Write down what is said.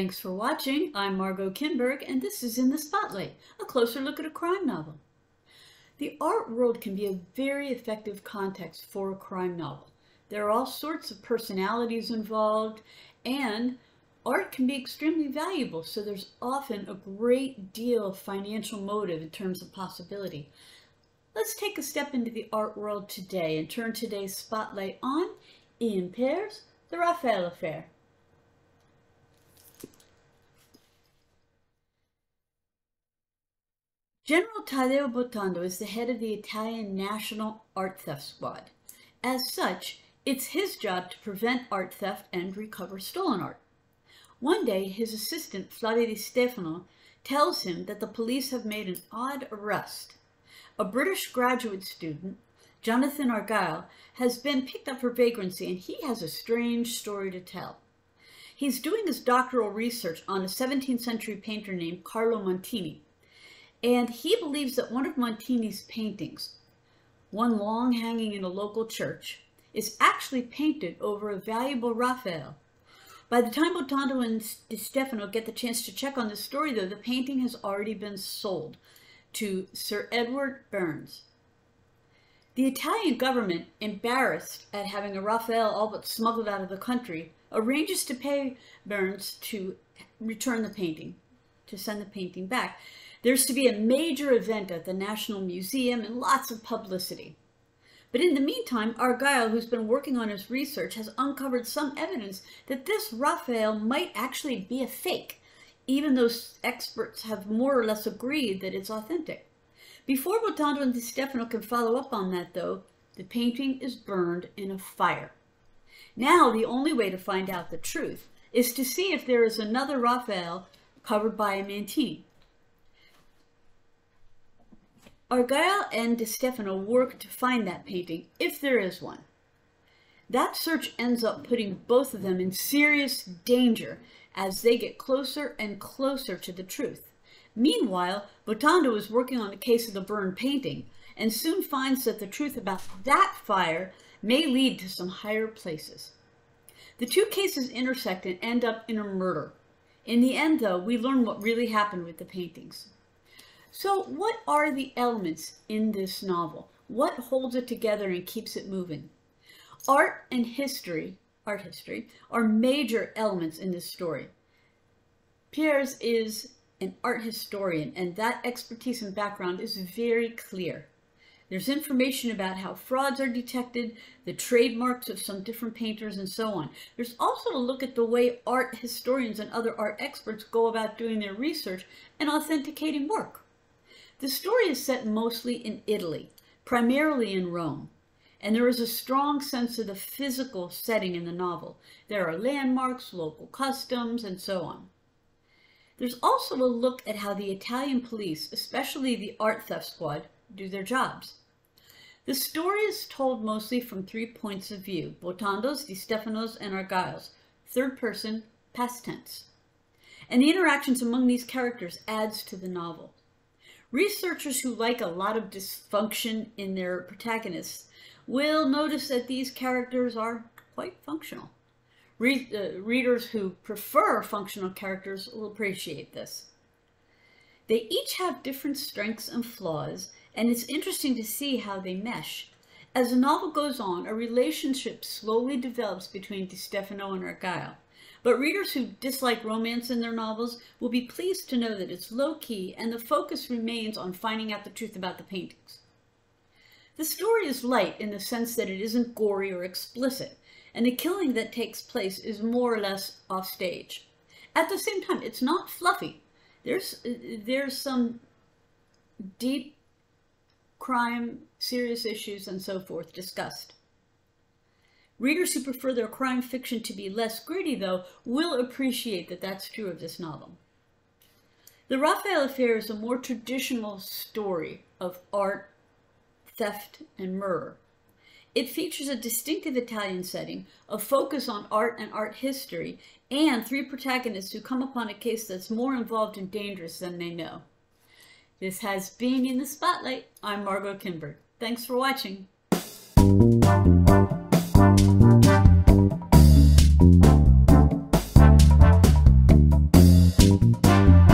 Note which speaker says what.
Speaker 1: Thanks for watching. I'm Margot Kinberg, and this is In the Spotlight, a closer look at a crime novel. The art world can be a very effective context for a crime novel. There are all sorts of personalities involved, and art can be extremely valuable, so there's often a great deal of financial motive in terms of possibility. Let's take a step into the art world today and turn today's spotlight on Iain Pears, the Raphael affair. General Taddeo Botondo is the head of the Italian National Art Theft Squad. As such, it's his job to prevent art theft and recover stolen art. One day, his assistant, Flavio Di Stefano, tells him that the police have made an odd arrest. A British graduate student, Jonathan Argyll, has been picked up for vagrancy, and he has a strange story to tell. He's doing his doctoral research on a 17th century painter named Carlo Montini. And he believes that one of Montini's paintings, one long hanging in a local church, is actually painted over a valuable Raphael. By the time Botondo and Di Stefano get the chance to check on this story, though, the painting has already been sold to Sir Edward Burns. The Italian government, embarrassed at having a Raphael all but smuggled out of the country, arranges to pay Burns to return the painting, to send the painting back. There's to be a major event at the National Museum and lots of publicity. But in the meantime, Argyll, who's been working on his research, has uncovered some evidence that this Raphael might actually be a fake, even though experts have more or less agreed that it's authentic. Before Botondo and Di Stefano can follow up on that, though, the painting is burned in a fire. Now, the only way to find out the truth is to see if there is another Raphael covered by a Montini. Argyll and Di Stefano work to find that painting, if there is one. That search ends up putting both of them in serious danger as they get closer and closer to the truth. Meanwhile, Botondo is working on the case of the burned painting and soon finds that the truth about that fire may lead to some higher places. The two cases intersect and end up in a murder. In the end, though, we learn what really happened with the paintings. So what are the elements in this novel? What holds it together and keeps it moving? Art history are major elements in this story. Pears is an art historian, and that expertise and background is very clear. There's information about how frauds are detected, the trademarks of some different painters, and so on. There's also a look at the way art historians and other art experts go about doing their research and authenticating work. The story is set mostly in Italy, primarily in Rome, and there is a strong sense of the physical setting in the novel. There are landmarks, local customs, and so on. There's also a look at how the Italian police, especially the art theft squad, do their jobs. The story is told mostly from 3 points of view: Botondo's, Di Stefano's, and Argyll's, third person, past tense. And the interactions among these characters adds to the novel. Researchers who like a lot of dysfunction in their protagonists will notice that these characters are quite functional. Readers who prefer functional characters will appreciate this. They each have different strengths and flaws, and it's interesting to see how they mesh. As the novel goes on, a relationship slowly develops between Di Stefano and Argyll. But readers who dislike romance in their novels will be pleased to know that it's low-key and the focus remains on finding out the truth about the paintings. The story is light in the sense that it isn't gory or explicit, and the killing that takes place is more or less offstage. At the same time, it's not fluffy. There's some deep crime, serious issues, and so forth discussed. Readers who prefer their crime fiction to be less gritty, though, will appreciate that that's true of this novel. The Raphael affair is a more traditional story of art, theft, and murder. It features a distinctive Italian setting, a focus on art and art history, and 3 protagonists who come upon a case that's more involved and dangerous than they know. This has been In the Spotlight. I'm Margot Kinberg. Thanks for watching. Bye.